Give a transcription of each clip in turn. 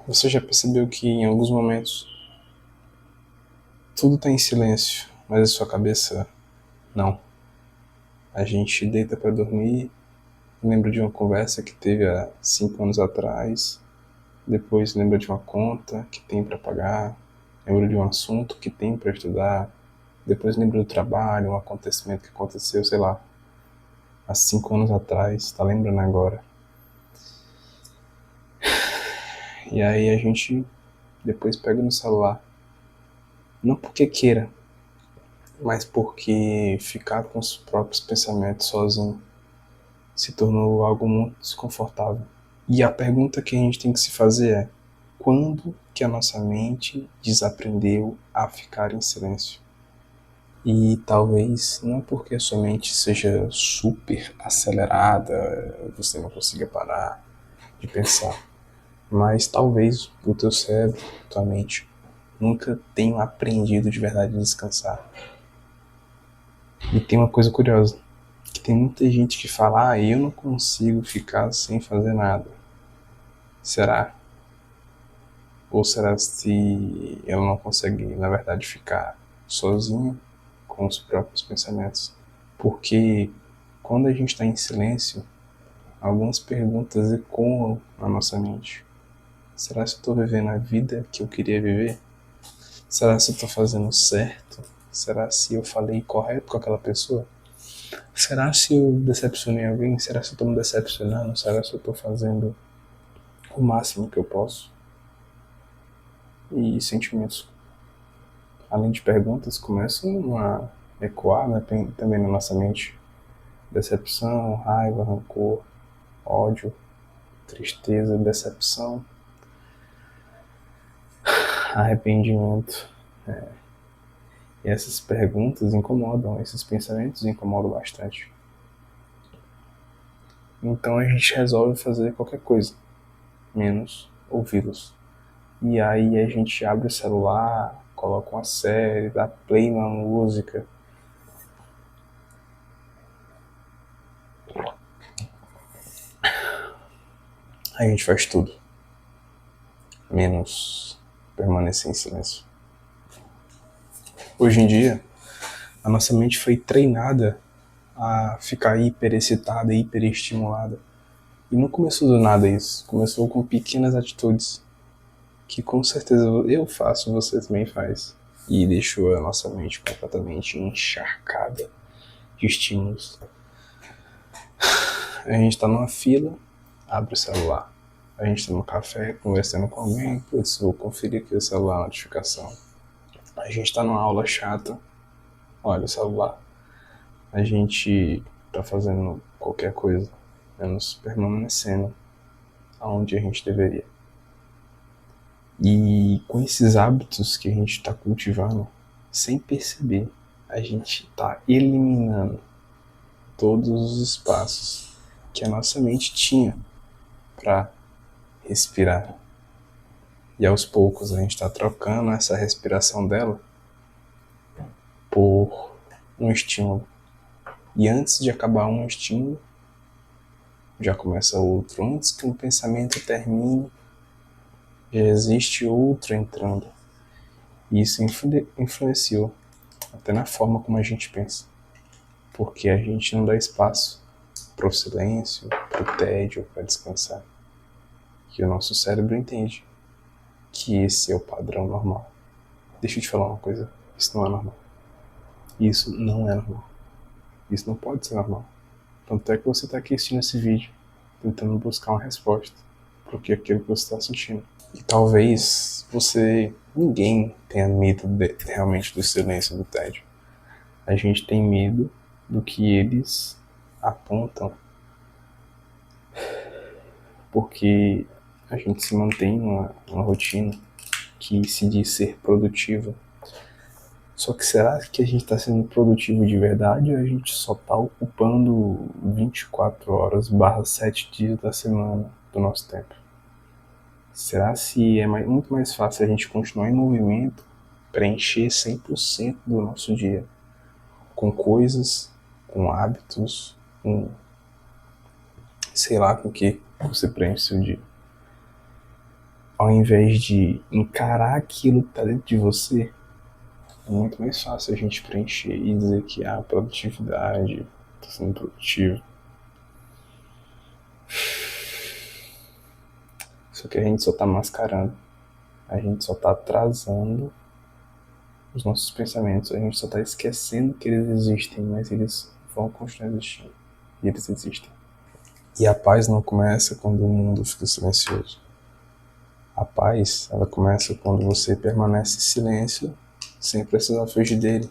Você já percebeu que em alguns momentos tudo está em silêncio, mas a sua cabeça não? A gente deita para dormir, lembra de uma conversa que teve há 5 anos atrás, depois lembra de uma conta que tem para pagar, lembra de um assunto que tem para estudar, depois lembra do trabalho, um acontecimento que aconteceu, sei lá, há 5 anos atrás, tá lembrando agora. E aí a gente depois pega no celular, não porque queira, mas porque ficar com os próprios pensamentos sozinho se tornou algo muito desconfortável. E a pergunta que a gente tem que se fazer é: quando que a nossa mente desaprendeu a ficar em silêncio? E talvez não porque a sua mente seja super acelerada, você não consiga parar de pensar, mas talvez o teu cérebro, tua mente, nunca tenha aprendido de verdade a descansar. E tem uma coisa curiosa, que tem muita gente que fala: eu não consigo ficar sem fazer nada. Será? Ou será se ela não consegue, na verdade, ficar sozinha com os próprios pensamentos? Porque quando a gente está em silêncio, algumas perguntas ecoam na nossa mente. Será se eu estou vivendo a vida que eu queria viver? Será se eu estou fazendo certo? Será se eu falei correto com aquela pessoa? Será se eu decepcionei alguém? Será se eu estou me decepcionando? Será se eu estou fazendo o máximo que eu posso? E sentimentos, além de perguntas, começam a ecoar, né, também na nossa mente. Decepção, raiva, rancor, ódio, tristeza, decepção, arrependimento. E essas perguntas incomodam, esses pensamentos incomodam bastante. Então a gente resolve fazer qualquer coisa, menos ouvi-los. E aí a gente abre o celular, coloca uma série, dá play na música. A gente faz tudo, menos permanecer em silêncio. Hoje em dia, a nossa mente foi treinada a ficar hiperexcitada, hiperestimulada. E não começou do nada isso, começou com pequenas atitudes que com certeza eu faço, você também faz. E deixou a nossa mente completamente encharcada de estímulos. A gente tá numa fila, abre o celular. A gente tá no café, conversando com alguém, putz, vou conferir aqui o celular, a notificação. A gente tá numa aula chata, olha o celular. A gente tá fazendo qualquer coisa, menos permanecendo aonde a gente deveria. E com esses hábitos que a gente está cultivando, sem perceber, a gente está eliminando todos os espaços que a nossa mente tinha para respirar. E aos poucos a gente está trocando essa respiração dela por um estímulo. E antes de acabar um estímulo, já começa outro. Antes que um pensamento termine, já existe outro entrando. E isso influenciou até na forma como a gente pensa. Porque a gente não dá espaço para o silêncio, para o tédio, para descansar. E o nosso cérebro entende que esse é o padrão normal. Deixa eu te falar uma coisa, isso não é normal. Isso não é normal. Isso não pode ser normal. Tanto é que você está aqui assistindo esse vídeo, tentando buscar uma resposta para aquilo que você está sentindo. E talvez ninguém tenha medo realmente do silêncio, do tédio. A gente tem medo do que eles apontam, porque a gente se mantém numa rotina que se diz ser produtiva. Só que será que a gente está sendo produtivo de verdade ou a gente só está ocupando 24 horas barra 7 dias da semana do nosso tempo? Será se é muito mais fácil a gente continuar em movimento, preencher 100% do nosso dia com coisas, com hábitos, com sei lá com que você preenche seu dia? ao invés de encarar aquilo que está dentro de você, é muito mais fácil a gente preencher e dizer que a produtividade, está sendo produtivo. Só que a gente só está mascarando, a gente só está atrasando os nossos pensamentos, a gente só está esquecendo que eles existem, mas eles vão continuar existindo. E eles existem. E a paz não começa quando o mundo fica silencioso. A paz, ela começa quando você permanece em silêncio, sem precisar fugir dele.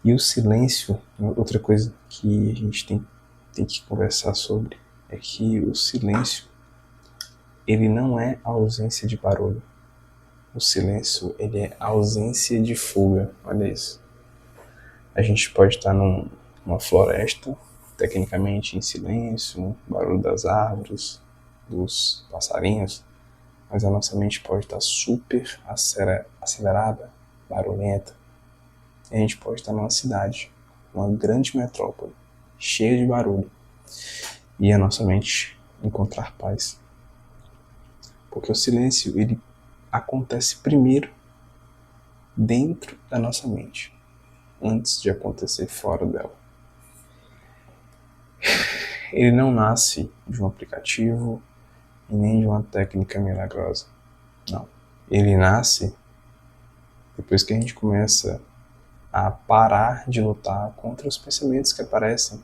E o silêncio, outra coisa que a gente tem que conversar sobre, é que o silêncio, ele não é a ausência de barulho. O silêncio, ele é a ausência de fuga. Olha isso. A gente pode estar numa floresta, tecnicamente em silêncio, barulho das árvores, dos passarinhos, mas a nossa mente pode estar super acelerada, barulhenta. E a gente pode estar numa cidade, uma grande metrópole, cheia de barulho, e a nossa mente encontrar paz. Porque o silêncio, ele acontece primeiro dentro da nossa mente, antes de acontecer fora dela. Ele não nasce de um aplicativo e nem de uma técnica milagrosa. Não. Ele nasce depois que a gente começa a parar de lutar contra os pensamentos que aparecem.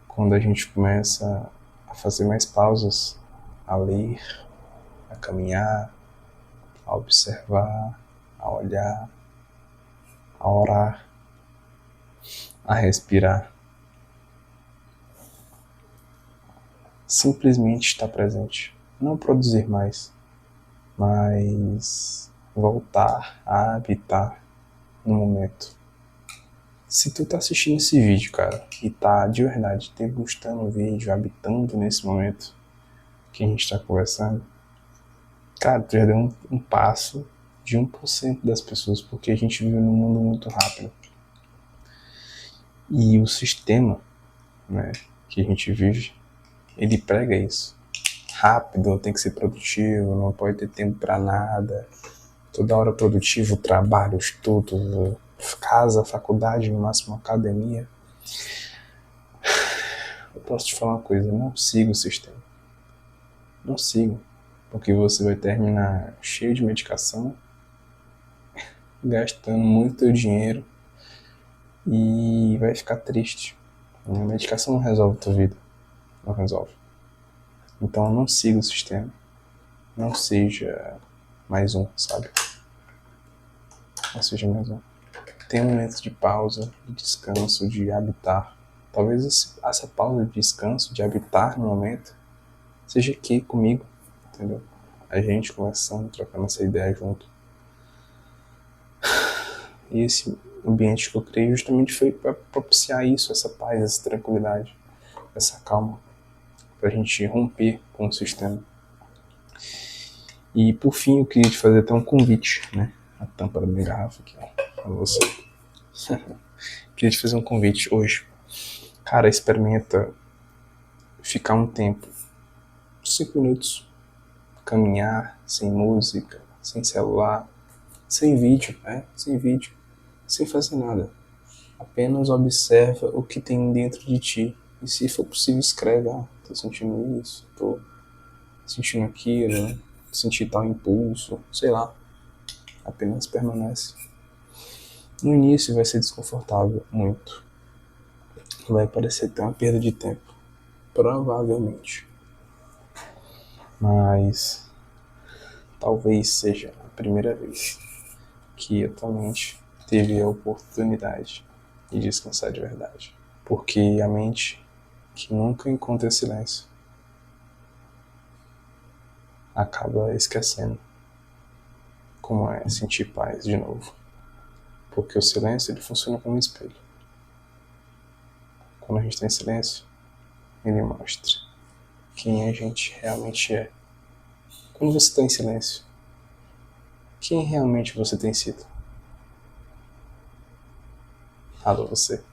Quando a gente começa a fazer mais pausas, a ler, a caminhar, a observar, a olhar, a orar, a respirar. Simplesmente estar presente. Não produzir mais, mas voltar a habitar no momento. Se tu tá assistindo esse vídeo, cara, e tá de verdade degustando o vídeo, habitando nesse momento que a gente tá conversando, cara, tu já deu um passo de 1% das pessoas, porque a gente vive num mundo muito rápido. E o sistema, né, que a gente vive, ele prega isso. Rápido, tem que ser produtivo, não pode ter tempo pra nada. Toda hora produtivo, trabalho, estudo, casa, faculdade, no máximo academia. Eu posso te falar uma coisa, não siga o sistema. Não siga, porque você vai terminar cheio de medicação, gastando muito teu dinheiro e vai ficar triste. A medicação não resolve a tua vida, não resolve. Então não siga o sistema, não seja mais um, sabe? Não seja mais um. Tenha momentos de pausa, de descanso, de habitar. Talvez essa pausa de descanso, de habitar no momento, seja aqui comigo, entendeu? A gente conversando, trocando essa ideia junto. E esse ambiente que eu criei justamente foi para propiciar isso, essa paz, essa tranquilidade, essa calma, para a gente romper com o sistema. E por fim eu queria te fazer até um convite, né? A tampa da minha garrafa aqui, ó, pra você. Queria te fazer um convite hoje. Cara, experimenta ficar um tempo, 5 minutos, caminhar, sem música, sem celular, sem vídeo, sem vídeo, sem fazer nada. Apenas observa o que tem dentro de ti. E se for possível, escreve, tô sentindo isso, tô sentindo aquilo, senti tal impulso, sei lá. Apenas permanece. No início vai ser desconfortável, muito. Vai parecer ter uma perda de tempo. Provavelmente. Mas talvez seja a primeira vez que a tua mente teve a oportunidade de descansar de verdade. Porque a mente que nunca encontra silêncio acaba esquecendo como é sentir paz de novo. Porque o silêncio, ele funciona como um espelho. Quando a gente está em silêncio, ele mostra quem a gente realmente é. Quando você está em silêncio, quem realmente você tem sido? Alô, você.